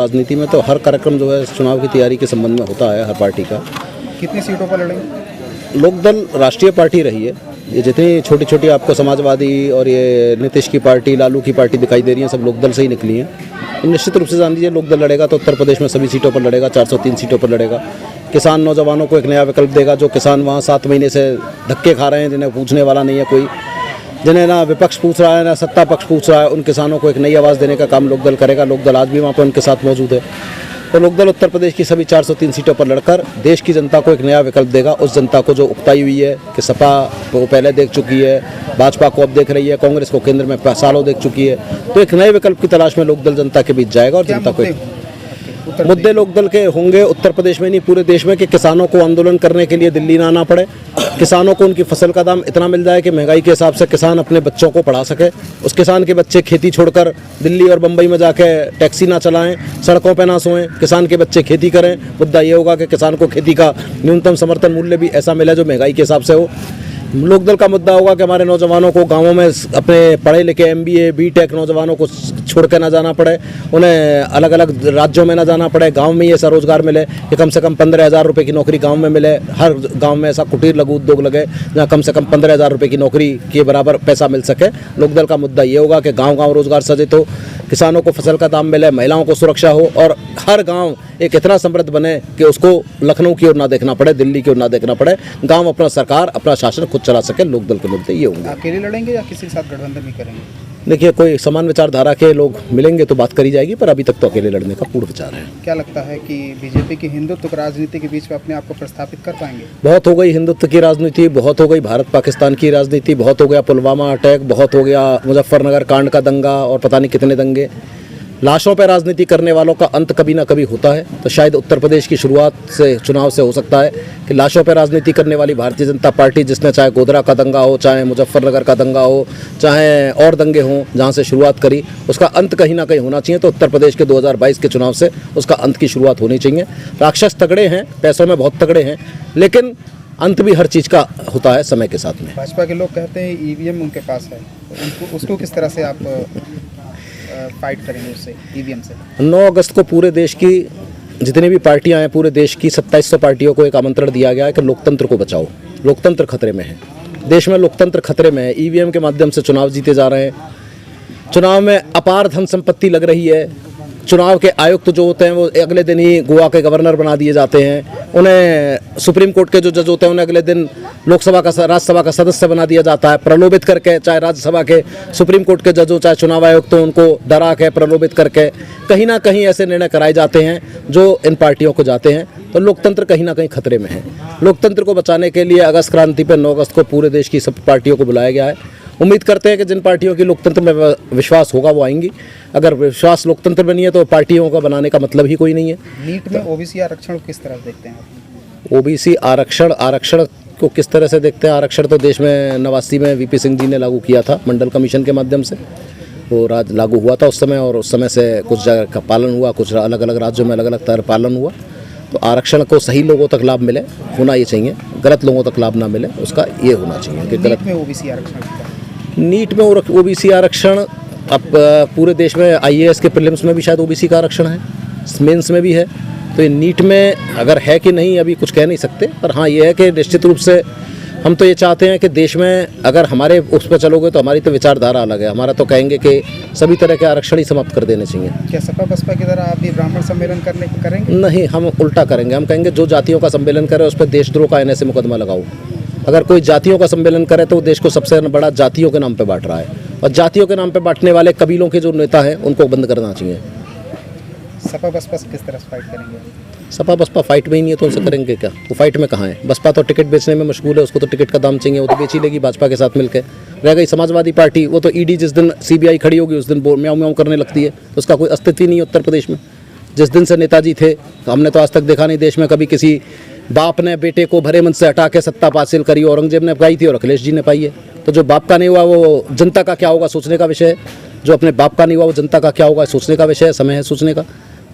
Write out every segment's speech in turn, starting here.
राजनीति में तो हर कार्यक्रम जो है चुनाव की तैयारी के संबंध में होता है हर पार्टी का। कितनी सीटों पर लड़ेंगे? लोकदल राष्ट्रीय पार्टी रही है, ये जितनी छोटी छोटी आपको समाजवादी और ये नीतीश की पार्टी, लालू की पार्टी दिखाई दे रही है, सब लोकदल से ही निकली हैं। तो निश्चित रूप से जान लीजिए लोकदल लड़ेगा तो उत्तर प्रदेश में सभी सीटों पर लड़ेगा, 403 सीटों पर लड़ेगा। किसान नौजवानों को एक नया विकल्प देगा, जो किसान वहाँ 7 महीने से धक्के खा रहे हैं, जिन्हें पूछने वाला नहीं है कोई, जिन्हें ना विपक्ष पूछ रहा है ना सत्ता पक्ष पूछ रहा है, उन किसानों को एक नई आवाज़ देने का काम लोकदल करेगा। लोकदल आज भी वहाँ पर उनके साथ मौजूद है। तो लोकदल उत्तर प्रदेश की सभी 403 सीटों पर लड़कर देश की जनता को एक नया विकल्प देगा। उस जनता को जो उकताई हुई है कि सपा को पहले देख चुकी है, भाजपा को अब देख रही है, कांग्रेस को केंद्र में सालों देख चुकी है, तो एक नए विकल्प की तलाश में लोकदल जनता के बीच जाएगा। और जनता को मुद्दे लोकदल के होंगे उत्तर प्रदेश में नहीं पूरे देश में कि किसानों को आंदोलन करने के लिए दिल्ली ना आना पड़े, किसानों को उनकी फसल का दाम इतना मिल जाए कि महंगाई के हिसाब से किसान अपने बच्चों को पढ़ा सके, उस किसान के बच्चे खेती छोड़कर दिल्ली और बम्बई में जाके टैक्सी ना चलाएं, सड़कों पर ना सोएं, किसान के बच्चे खेती करें। मुद्दा ये होगा कि किसान को खेती का न्यूनतम समर्थन मूल्य भी ऐसा मिले जो महंगाई के हिसाब से हो। लोकदल का मुद्दा होगा कि हमारे नौजवानों को गाँवों में अपने पढ़े लिखे MBA BTech नौजवानों को छोड़ के ना जाना पड़े, उन्हें अलग अलग राज्यों में ना जाना पड़े, गांव में ही ऐसा रोजगार मिले कि कम से कम 15,000 रुपये की नौकरी गांव में मिले। हर गांव में ऐसा कुटीर लघु उद्योग लगे जहां कम से कम 15,000 रुपये की नौकरी के बराबर पैसा मिल सके। लोकदल का मुद्दा ये होगा कि गाँव रोजगार सृजित हो, किसानों को फसल का दाम मिले, महिलाओं को सुरक्षा हो और हर गाँव एक इतना समृद्ध बने कि उसको लखनऊ की ओर ना देखना पड़े, दिल्ली की ओर ना देखना पड़े, गाँव अपना सरकार अपना शासन खुद चला सके। लोकदल के मुद्दे ये होंगे। अकेले लड़ेंगे या किसी के साथ गठबंधन भी करेंगे? देखिए, कोई समान विचारधारा के लोग मिलेंगे तो बात करी जाएगी, पर अभी तक तो अकेले लड़ने का पूर्ण विचार है। क्या लगता है कि बीजेपी की हिंदुत्व राजनीति के बीच में अपने आप को प्रस्थापित कर पाएंगे? बहुत हो गई हिंदुत्व की राजनीति, बहुत हो गई भारत पाकिस्तान की राजनीति, बहुत हो गया पुलवामा अटैक, बहुत हो गया मुजफ्फरनगर कांड का दंगा और पता नहीं कितने दंगे। लाशों पर राजनीति करने वालों का अंत कभी ना कभी होता है। तो शायद उत्तर प्रदेश की शुरुआत से चुनाव से हो सकता है कि लाशों पर राजनीति करने वाली भारतीय जनता पार्टी, जिसने चाहे गोधरा का दंगा हो, चाहे मुजफ्फरनगर का दंगा हो, चाहे और दंगे हों, जहां से शुरुआत करी उसका अंत कहीं ना कहीं होना चाहिए। तो उत्तर प्रदेश के 2022 के चुनाव से उसका अंत की शुरुआत होनी चाहिए। राक्षस तगड़े हैं, पैसों में बहुत तगड़े हैं, लेकिन अंत भी हर चीज़ का होता है समय के साथ में। भाजपा के लोग कहते हैं EVM उनके पास है, तो उसको किस तरह से आप फाइट करेंगे उससे, EVM से? 9 अगस्त को पूरे देश की जितनी भी पार्टियां हैं, पूरे देश की 2700 पार्टियों को एक आमंत्रण दिया गया है कि लोकतंत्र को बचाओ। लोकतंत्र खतरे में है, देश में लोकतंत्र खतरे में है। EVM के माध्यम से चुनाव जीते जा रहे हैं, चुनाव में अपार धन संपत्ति लग रही है। चुनाव के आयुक्त जो होते हैं वो अगले दिन ही गोवा के गवर्नर बना दिए जाते हैं, उन्हें सुप्रीम कोर्ट के जो जज होते हैं उन्हें अगले दिन लोकसभा का राज्यसभा का सदस्य बना दिया जाता है, प्रलोभित करके। चाहे राज्यसभा के सुप्रीम कोर्ट के जज हो, चाहे चुनाव आयुक्त हो, उनको डरा के प्रलोभित करके कहीं ना कहीं ऐसे निर्णय कराए जाते हैं जो इन पार्टियों को जाते हैं। तो लोकतंत्र कहीं ना कहीं खतरे में है। लोकतंत्र को बचाने के लिए अगस्त क्रांति पर 9 अगस्त को पूरे देश की सब पार्टियों को बुलाया गया है। उम्मीद करते हैं कि जिन पार्टियों की लोकतंत्र में विश्वास होगा वो आएंगी। अगर विश्वास लोकतंत्र में नहीं है तो पार्टियों का बनाने का मतलब ही कोई नहीं है। नीट में OBC आरक्षण को किस तरह देखते हैं आप? OBC आरक्षण को किस तरह से देखते हैं? आरक्षण तो देश में 89 में VP सिंह जी ने लागू किया था मंडल कमीशन के माध्यम से, वो लागू हुआ था उस समय, और उस समय से कुछ जगह का पालन हुआ, कुछ अलग अलग राज्यों में अलग अलग तरह पालन हुआ। तो आरक्षण को सही लोगों तक लाभ मिले, होना ये चाहिए, गलत लोगों तक लाभ ना मिले, उसका ये होना चाहिए कि गलत। में OBC आरक्षण, नीट में OBC आरक्षण अब पूरे देश में IAS के प्रीलिम्स में भी शायद OBC का आरक्षण है, मेंस में भी है। तो ये नीट में अगर है कि नहीं अभी कुछ कह नहीं सकते, पर हाँ ये है कि निश्चित रूप से हम तो ये चाहते हैं कि देश में अगर हमारे उस पर चलोगे तो हमारी तो विचारधारा अलग है। हमारा तो कहेंगे कि सभी तरह के आरक्षण ही समाप्त कर देने चाहिए। क्या सपा बसपा की तरह आप भी ब्राह्मण सम्मेलन करेंगे? नहीं, हम उल्टा करेंगे। हम कहेंगे जो जातियों का सम्मेलन करे उस पर देशद्रोह का NA से मुकदमा लगाओ। अगर कोई जातियों का सम्मेलन करे तो देश को सबसे बड़ा जातियों के नाम पे बांट रहा है, और जातियों के नाम पे बांटने वाले कबीलों के जो नेता हैं उनको बंद करना चाहिए। सपा बसपा से किस तरह फाइट करेंगे? सपा बसपा फाइट में ही नहीं है तो उनसे करेंगे क्या? वो फाइट में कहाँ है? बसपा तो टिकट बेचने में मशगूल है, उसको तो टिकट का दाम चाहिए, वो तो बेच ही लेगी भाजपा के साथ मिलकर। रह गई समाजवादी पार्टी, वो तो ED जिस दिन CBI खड़ी होगी उस दिन म्याऊं म्याऊं करने लगती है, तो उसका कोई अस्तित्व ही नहीं है उत्तर प्रदेश में। जिस दिन से नेताजी थे हमने तो आज तक देखा नहीं देश में कभी किसी बाप ने बेटे को भरे मन से हटा के सत्ता हासिल करी। औरंगजेब ने पाई थी और अखिलेश जी ने पाई है। तो जो बाप का नहीं हुआ वो जनता का क्या होगा सोचने का विषय है, जो अपने बाप का नहीं हुआ वो जनता का क्या होगा सोचने का विषय है, समय है सोचने का।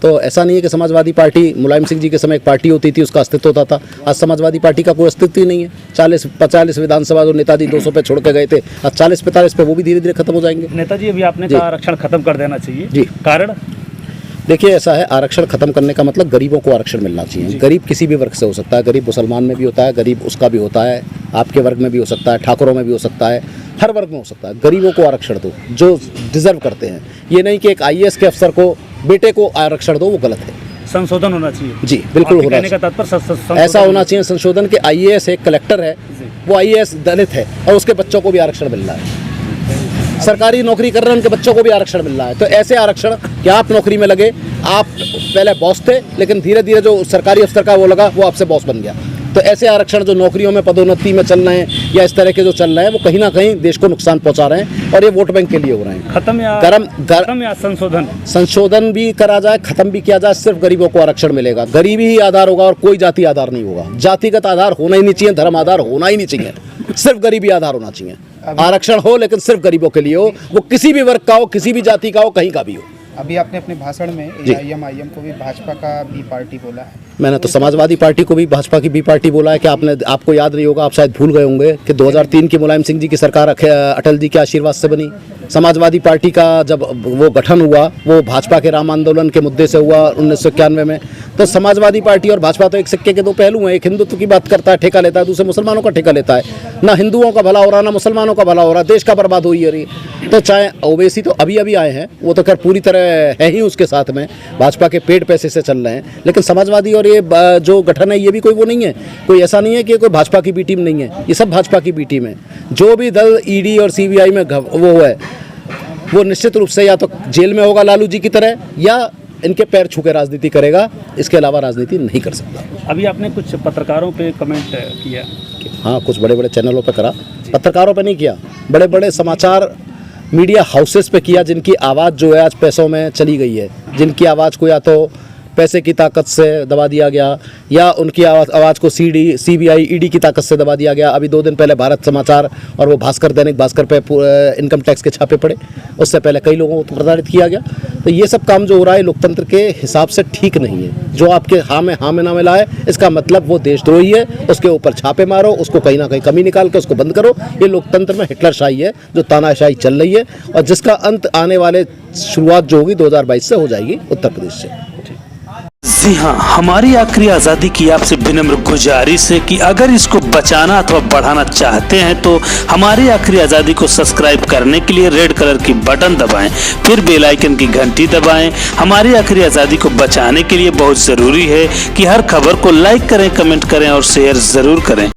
तो ऐसा नहीं है कि समाजवादी पार्टी मुलायम सिंह जी के समय एक पार्टी होती थी उसका अस्तित्व होता था, आज समाजवादी पार्टी का कोई अस्तित्व ही नहीं है। 40-45 विधानसभा जो नेताजी 200 पे छोड़ के गए थे, आज 40-45 पे वो भी धीरे धीरे खत्म हो जाएंगे। नेताजी अभी आपने कहा आरक्षण खत्म कर देना चाहिए जी, देखिए ऐसा है, आरक्षण खत्म करने का मतलब गरीबों को आरक्षण मिलना चाहिए। गरीब किसी भी वर्ग से हो सकता है, गरीब मुसलमान में भी होता है, गरीब उसका भी होता है, आपके वर्ग में भी हो सकता है, ठाकुरों में भी हो सकता है, हर वर्ग में हो सकता है। गरीबों को आरक्षण दो जो डिजर्व करते हैं। ये नहीं कि एक IAS के अफसर को बेटे को आरक्षण दो, वो गलत है। संशोधन होना चाहिए। जी बिल्कुल होना कहने का चाहिए। तात्पर्य ऐसा होना चाहिए संशोधन के IAS एक कलेक्टर है, वो IAS दलित है और उसके बच्चों को भी आरक्षण मिल रहा है। सरकारी नौकरी कर रहे हैं, उनके बच्चों को भी आरक्षण मिल रहा है। तो ऐसे आरक्षण कि आप नौकरी में लगे, आप पहले बॉस थे लेकिन धीरे धीरे जो सरकारी अफसर का वो लगा, वो आपसे बॉस बन गया। तो ऐसे आरक्षण जो नौकरियों में पदोन्नति में चल रहे हैं या इस तरह के जो चल रहे हैं, वो कहीं ना कहीं देश को नुकसान पहुंचा रहे हैं और ये वोट बैंक के लिए हो रहे हैं। खत्म या संशोधन भी करा जाए, खत्म भी किया जाए, सिर्फ गरीबों को आरक्षण मिलेगा। गरीबी ही आधार होगा और कोई जाति आधार नहीं होगा। जातिगत आधार होना ही नहीं चाहिए, धर्म आधार होना ही नहीं चाहिए, सिर्फ गरीबी आधार होना चाहिए। आरक्षण हो लेकिन सिर्फ गरीबों के लिए हो, वो किसी भी वर्ग का हो, किसी भी जाति का हो, कहीं का भी हो। अभी आपने अपने भाषण में AIM को भी भाजपा का बी पार्टी बोला है। मैंने तो समाजवादी पार्टी को भी भाजपा की बी पार्टी बोला है। कि आपको याद नहीं होगा, आप शायद भूल गए होंगे कि 2003 की मुलायम सिंह जी की सरकार अटल जी के आशीर्वाद से बनी। समाजवादी पार्टी का जब वो गठन हुआ, वो भाजपा के राम आंदोलन के मुद्दे से हुआ 1991 में। तो समाजवादी पार्टी और भाजपा तो एक सिक्के के दो पहलू हैं। एक हिंदुत्व की बात करता है, ठेका लेता है, दूसरे मुसलमानों का ठेका लेता है। ना हिंदुओं का भला हो रहा, ना मुसलमानों का भला हो रहा, देश का बर्बाद हो ही रही। तो चाहे ओवैसी तो अभी आए हैं, वो तो खैर पूरी तरह है ही उसके साथ में, भाजपा के पेड पैसे से चल रहे हैं। लेकिन समाजवादी और ये जो गठन है, ये भी कोई वो नहीं है, कोई ऐसा नहीं है कि कोई भाजपा की बी टीम नहीं है। ये सब भाजपा की बी टीम है। जो भी दल ED और CBI में वो है, वो निश्चित रूप से या तो जेल में होगा लालू जी की तरह, या इनके पैर छू के राजनीति करेगा। इसके अलावा राजनीति नहीं कर सकता। अभी आपने कुछ पत्रकारों पे कमेंट किया। हाँ, कुछ बड़े बड़े चैनलों पे करा, पत्रकारों पे नहीं किया, बड़े बड़े समाचार मीडिया हाउसेस पे किया, जिनकी आवाज़ जो है आज पैसों में चली गई है, जिनकी आवाज़ को या तो पैसे की ताकत से दबा दिया गया या उनकी आवाज़ को CBI ED की ताकत से दबा दिया गया। अभी 2 दिन पहले भारत समाचार और वो भास्कर, दैनिक भास्कर पे इनकम टैक्स के छापे पड़े। उससे पहले कई लोगों को प्रताड़ित किया गया। तो ये सब काम जो हो रहा है लोकतंत्र के हिसाब से ठीक नहीं है। जो आपके हाँ में ना मिलाए, इसका मतलब वो देशद्रोही है। उसके ऊपर छापे मारो, उसको कहीं ना कहीं कमी निकाल के उसको बंद करो। ये लोकतंत्र में हिटलरशाही है, जो तानाशाही चल रही है और जिसका अंत आने वाले शुरुआत जो होगी 2022 से हो जाएगी, उत्तर प्रदेश से। जी हाँ, हमारी आखिरी आज़ादी की आपसे विनम्र गुजारिश है कि अगर इसको बचाना अथवा बढ़ाना चाहते हैं तो हमारी आखिरी आज़ादी को सब्सक्राइब करने के लिए रेड कलर की बटन दबाएं, फिर बेल आइकन की घंटी दबाएं। हमारी आखिरी आज़ादी को बचाने के लिए बहुत ज़रूरी है कि हर खबर को लाइक करें, कमेंट करें और शेयर ज़रूर करें।